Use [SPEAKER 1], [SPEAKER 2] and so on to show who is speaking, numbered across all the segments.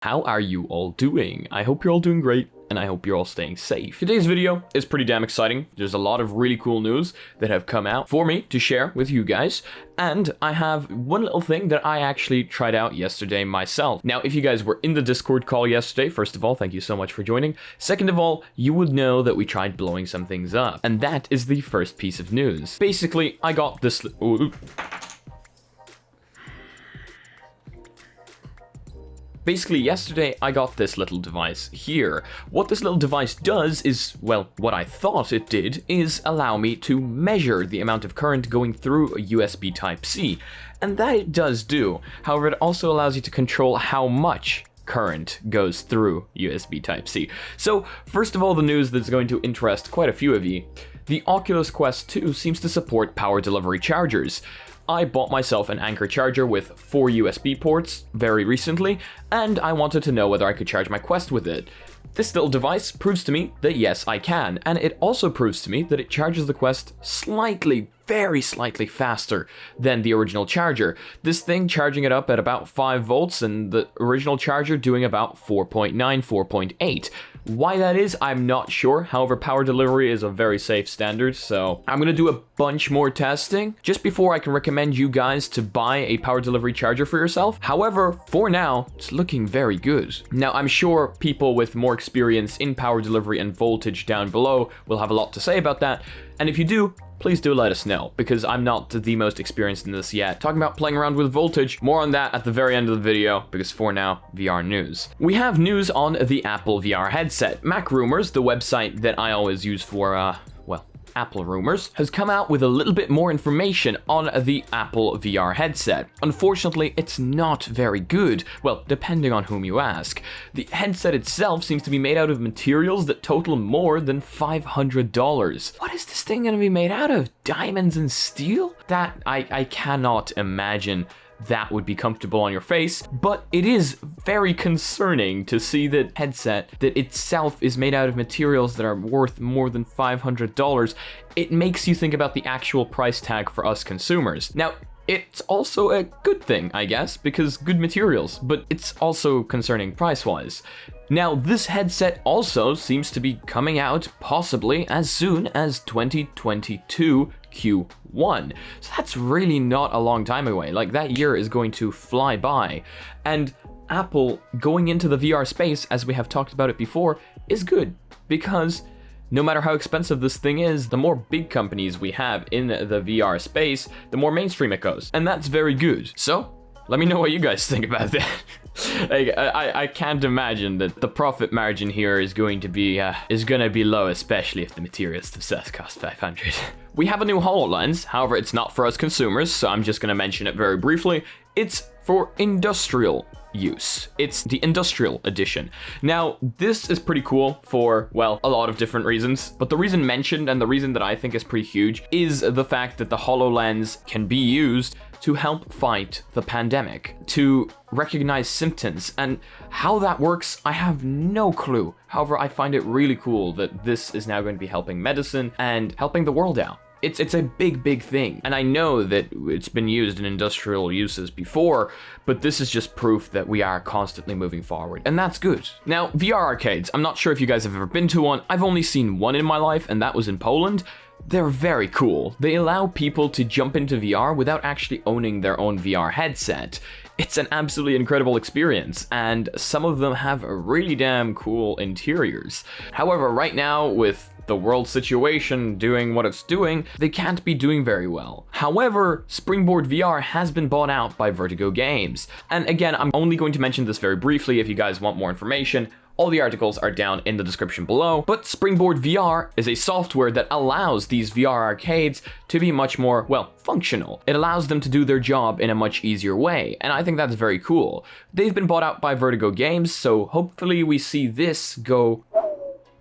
[SPEAKER 1] How are you all doing? I hope you're all doing great, and I hope you're all staying safe. Today's video is pretty damn exciting. There's a lot of really cool news that have come out for me to share with you guys, and I have one little thing that I actually tried out yesterday myself. Now, if you guys were in the Discord call yesterday, first of all, thank you so much for joining. Second of all, you would know that we tried blowing some things up, and that is the first piece of news. Basically, I got this... Basically, yesterday, I got this little device here. What this little device does is, well, what I thought it did is allow me to measure the amount of current going through a USB Type-C. And that it does do. However, it also allows you to control how much current goes through USB Type-C. So, first of all, the news that's going to interest quite a few of you. The Oculus Quest 2 seems to support power delivery chargers. I bought myself an Anker charger with 4 USB ports very recently, and I wanted to know whether I could charge my Quest with it. This little device proves to me that yes, I can, and it also proves to me that it charges the Quest slightly, very slightly faster than the original charger. This thing charging it up at about 5 volts and the original charger doing about 4.9, 4.8. Why that is, I'm not sure. However, power delivery is a very safe standard, so I'm gonna do a bunch more testing just before I can recommend you guys to buy a power delivery charger for yourself. However, for now, it's looking very good. Now, I'm sure people with more experience in power delivery and voltage down below will have a lot to say about that, and if you do, please do let us know, because I'm not the most experienced in this yet. Talking about playing around with voltage, more on that at the very end of the video, because for now, VR news. We have news on the Apple VR headset. Mac Rumors, the website that I always use for, Apple Rumors, has come out with a little bit more information on the Apple VR headset. Unfortunately, it's not very good. Well, depending on whom you ask. The headset itself seems to be made out of materials that total more than $500. What is this thing gonna be made out of? Diamonds and steel? That, I cannot imagine that would be comfortable on your face, but it is very concerning to see that headset that itself is made out of materials that are worth more than $500. It makes you think about the actual price tag for us consumers. Now, it's also a good thing, I guess, because good materials, but it's also concerning price-wise. Now, this headset also seems to be coming out possibly as soon as 2022 Q1. So that's really not a long time away. Like, that year is going to fly by. And Apple going into the VR space, as we have talked about it before, is good, because no matter how expensive this thing is, the more big companies we have in the VR space, the more mainstream it goes. And that's very good. So, let me know what you guys think about that. Like, I can't imagine that the profit margin here is going to be low, especially if the materials themselves cost 500. We have a new HoloLens, however, it's not for us consumers, so I'm just gonna mention it very briefly. It's for industrial use. It's the industrial edition. Now, this is pretty cool for, well, a lot of different reasons, but the reason mentioned and the reason that I think is pretty huge is the fact that the HoloLens can be used to help fight the pandemic, to recognize symptoms, and how that works, I have no clue. However, I find it really cool that this is now going to be helping medicine and helping the world out. It's a big thing, and I know that it's been used in industrial uses before, but this is just proof that we are constantly moving forward, and that's good. Now, VR arcades, I'm not sure if you guys have ever been to one. I've only seen one in my life, and that was in Poland. They're very cool. They allow people to jump into VR without actually owning their own VR headset. It's an absolutely incredible experience, and some of them have really damn cool interiors. However, right now, with the world situation doing what it's doing, they can't be doing very well. However, Springboard VR has been bought out by Vertigo Games. And again, I'm only going to mention this very briefly if you guys want more information. All the articles are down in the description below, but Springboard VR is a software that allows these VR arcades to be much more, well, functional. It allows them to do their job in a much easier way, and I think that's very cool. They've been bought out by Vertigo Games, so hopefully we see this go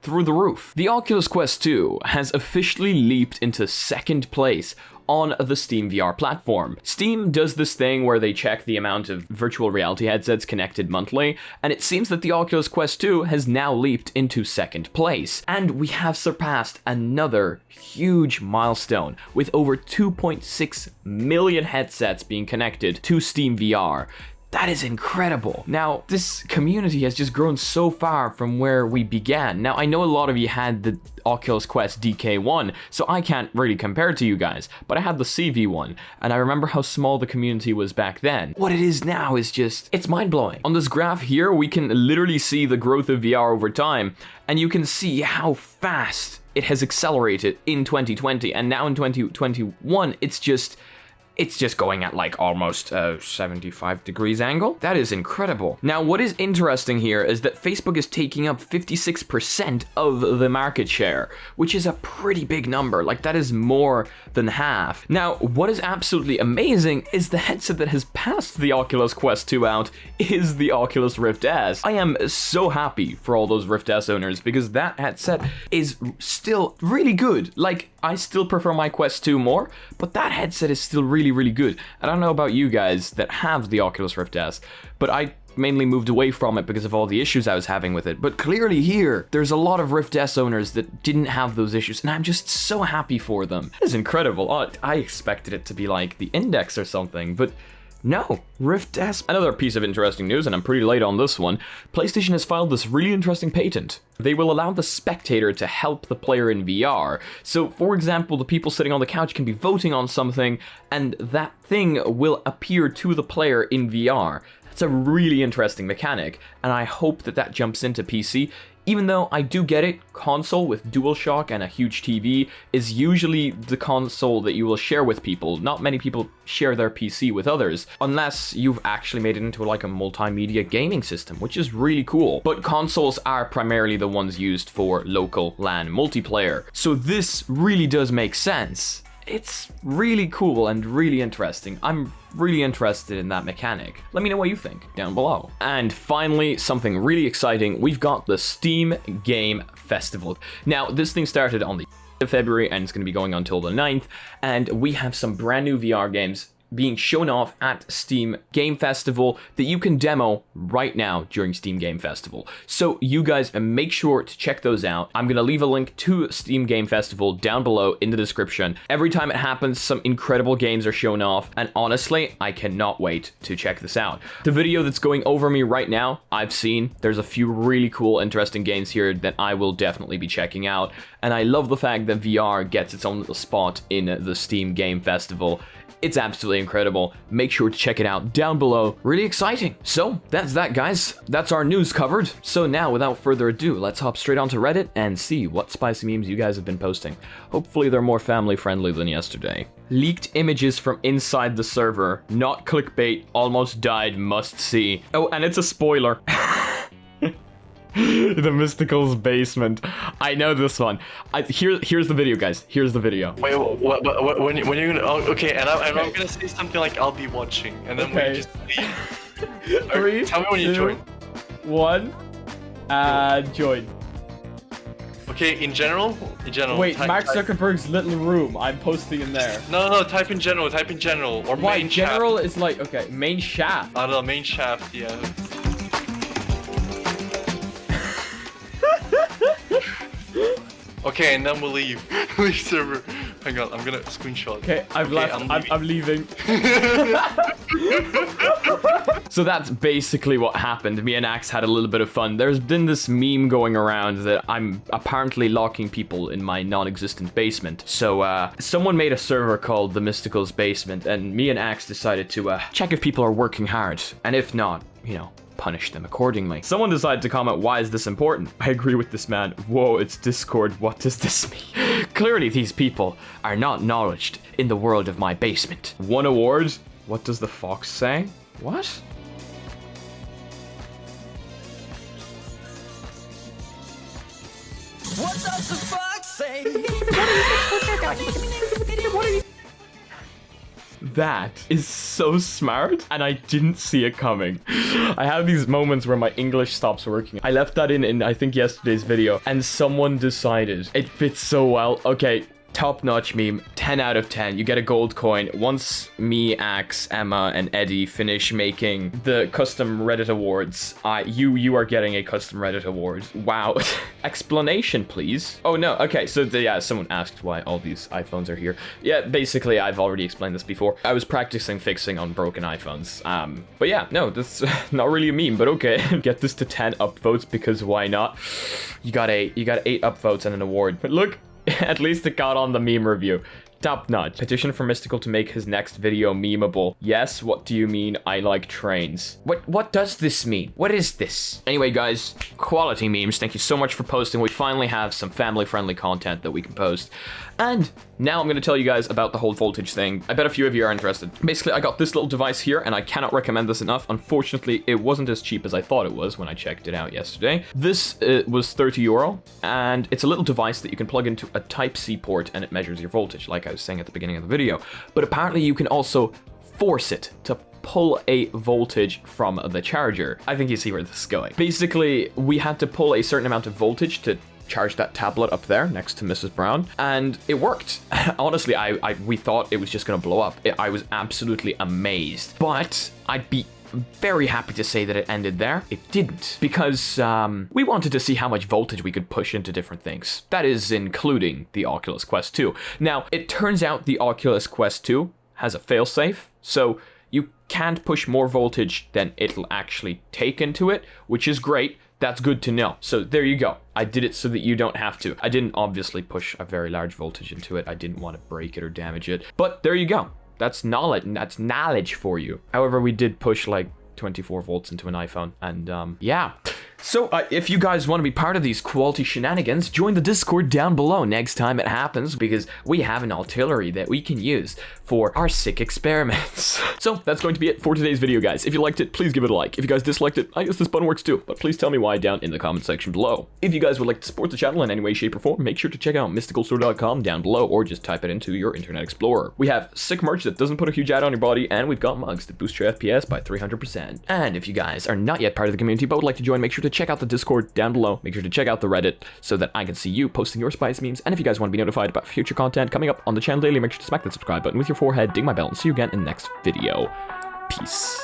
[SPEAKER 1] through the roof. The Oculus Quest 2 has officially leaped into second place on the SteamVR platform. Steam does this thing where they check the amount of virtual reality headsets connected monthly, and it seems that the Oculus Quest 2 has now leaped into second place. And we have surpassed another huge milestone with over 2.6 million headsets being connected to SteamVR. That is incredible. Now, this community has just grown so far from where we began. Now, I know a lot of you had the Oculus Quest DK1, so I can't really compare to you guys, but I had the CV one, and I remember how small the community was back then. What it is now is just, it's mind-blowing. On this graph here, we can literally see the growth of VR over time, and you can see how fast it has accelerated in 2020, and now in 2021, it's just going at like almost 75 degrees angle. That is incredible. Now, what is interesting here is that Facebook is taking up 56% of the market share, which is a pretty big number. Like, that is more than half. Now, what is absolutely amazing is the headset that has passed the Oculus Quest 2 out is the Oculus Rift S. I am so happy for all those Rift S owners because that headset is still really good. Like, I still prefer my Quest 2 more, but that headset is still really good. I don't know about you guys that have the Oculus Rift S, but I mainly moved away from it because of all the issues I was having with it. But clearly here, there's a lot of Rift S owners that didn't have those issues, and I'm just so happy for them. It's incredible. Oh, I expected it to be like the Index or something, but no, Rift S. Another piece of interesting news, and I'm pretty late on this one, PlayStation has filed this really interesting patent. They will allow the spectator to help the player in VR. So, for example, the people sitting on the couch can be voting on something, and that thing will appear to the player in VR. That's a really interesting mechanic, and I hope that that jumps into PC. Even though I do get it, console with DualShock and a huge TV is usually the console that you will share with people. Not many people share their PC with others, unless you've actually made it into like a multimedia gaming system, which is really cool. But consoles are primarily the ones used for local LAN multiplayer. So this really does make sense. It's really cool and really interesting. I'm really interested in that mechanic. Let me know what you think down below. And finally, something really exciting. We've got the Steam Game Festival. Now, this thing started on the of February and it's going to be going on until the 9th. And we have some brand new VR games being shown off at Steam Game Festival that you can demo right now during Steam Game Festival. So you guys make sure to check those out. I'm gonna leave a link to Steam Game Festival down below in the description. Every time it happens, some incredible games are shown off, and honestly, I cannot wait to check this out. The video that's going over me right now, I've seen. There's a few really cool, interesting games here that I will definitely be checking out, and I love the fact that VR gets its own little spot in the Steam Game Festival. It's absolutely incredible. Make sure to check it out down below. Really exciting. So that's that, guys. That's our news covered. So now, without further ado, let's hop straight onto Reddit and see what spicy memes you guys have been posting. Hopefully they're more family friendly than yesterday. Leaked images from inside the server. Not clickbait. Almost died. Must see. Oh, and it's a spoiler. The Mysticle's basement. I know this one. Here's the video, guys. Here's the video.
[SPEAKER 2] Wait, what, when you're gonna? Oh, okay, and I'm gonna say something like I'll be watching, and then
[SPEAKER 1] okay.
[SPEAKER 2] we just leave.
[SPEAKER 1] 3,
[SPEAKER 2] tell me when you
[SPEAKER 1] 2,
[SPEAKER 2] join.
[SPEAKER 1] 1, join.
[SPEAKER 2] Okay, in general.
[SPEAKER 1] Wait, Mark Zuckerberg's little room. I'm posting in there.
[SPEAKER 2] No, type in general. Type in general or
[SPEAKER 1] why,
[SPEAKER 2] main
[SPEAKER 1] general
[SPEAKER 2] shaft.
[SPEAKER 1] Is like okay, main shaft.
[SPEAKER 2] I don't know, main shaft. Yeah. Okay, and then we'll leave. Leave server. Hang on, I'm gonna screenshot.
[SPEAKER 1] Okay, I've left. I'm leaving. So that's basically what happened. Me and Axe had a little bit of fun. There's been this meme going around that I'm apparently locking people in my non-existent basement. So someone made a server called the Mysticle's Basement, and me and Axe decided to check if people are working hard, and if not, you know, punish them accordingly. Someone decided to comment, why is this important? I agree with this man. Whoa, it's Discord. What does this mean? Clearly these people are not knowledged in the world of my basement. 1 award? What does the fox say? What?
[SPEAKER 3] What does the fox say?
[SPEAKER 1] That is so smart, and I didn't see it coming. I have these moments where my English stops working. I left that in I think yesterday's video, and someone decided it fits so well. Okay, top-notch meme, 10 out of 10. You get a gold coin. Once me, Axe, Emma, and Eddie finish making the custom Reddit awards, you are getting a custom Reddit award. Wow. Explanation, please. Oh, no. Okay, so yeah, someone asked why all these iPhones are here. Yeah, basically, I've already explained this before. I was practicing fixing on broken iPhones. But yeah, no, that's not really a meme, but okay. Get this to 10 upvotes because why not? You got 8 upvotes and an award. But look, at least it got on the meme review. Top notch. Petition for Mysticle to make his next video memeable. Yes, what do you mean? I like trains. What does this mean? What is this? Anyway, guys, quality memes. Thank you so much for posting. We finally have some family-friendly content that we can post. And now I'm going to tell you guys about the whole voltage thing. I bet a few of you are interested. Basically, I got this little device here, and I cannot recommend this enough. Unfortunately, it wasn't as cheap as I thought it was when I checked it out yesterday. This was 30 euro, and it's a little device that you can plug into a Type-C port, and it measures your voltage, like I was saying at the beginning of the video. But apparently, you can also force it to pull a voltage from the charger. I think you see where this is going. Basically, we had to pull a certain amount of voltage to charge that tablet up there next to Mrs. Brown, and it worked. Honestly, we thought it was just gonna blow up. I was absolutely amazed, but I'd be very happy to say that it ended there. It didn't, because we wanted to see how much voltage we could push into different things. That is including the Oculus Quest 2. Now, it turns out the Oculus Quest 2 has a failsafe, so you can't push more voltage than it'll actually take into it, which is great. That's good to know. So there you go. I did it so that you don't have to. I didn't obviously push a very large voltage into it. I didn't want to break it or damage it. But there you go. That's knowledge. That's knowledge for you. However, we did push like 24 volts into an iPhone. And yeah. So if you guys want to be part of these quality shenanigans, join the Discord down below next time it happens, because we have an artillery that we can use for our sick experiments. So that's going to be it for today's video, guys. If you liked it, please give it a like. If you guys disliked it, I guess this button works too, but please tell me why down in the comment section below. If you guys would like to support the channel in any way, shape, or form, make sure to check out mysticalstore.com down below, or just type it into your Internet Explorer. We have sick merch that doesn't put a huge ad on your body, and we've got mugs that boost your FPS by 300%. And if you guys are not yet part of the community but would like to join, make sure to check out the Discord down below. Make sure to check out the Reddit so that I can see you posting your spice memes. And if you guys want to be notified about future content coming up on the channel daily, make sure to smack that subscribe button with your forehead, ding my bell, and see you again in the next video. Peace.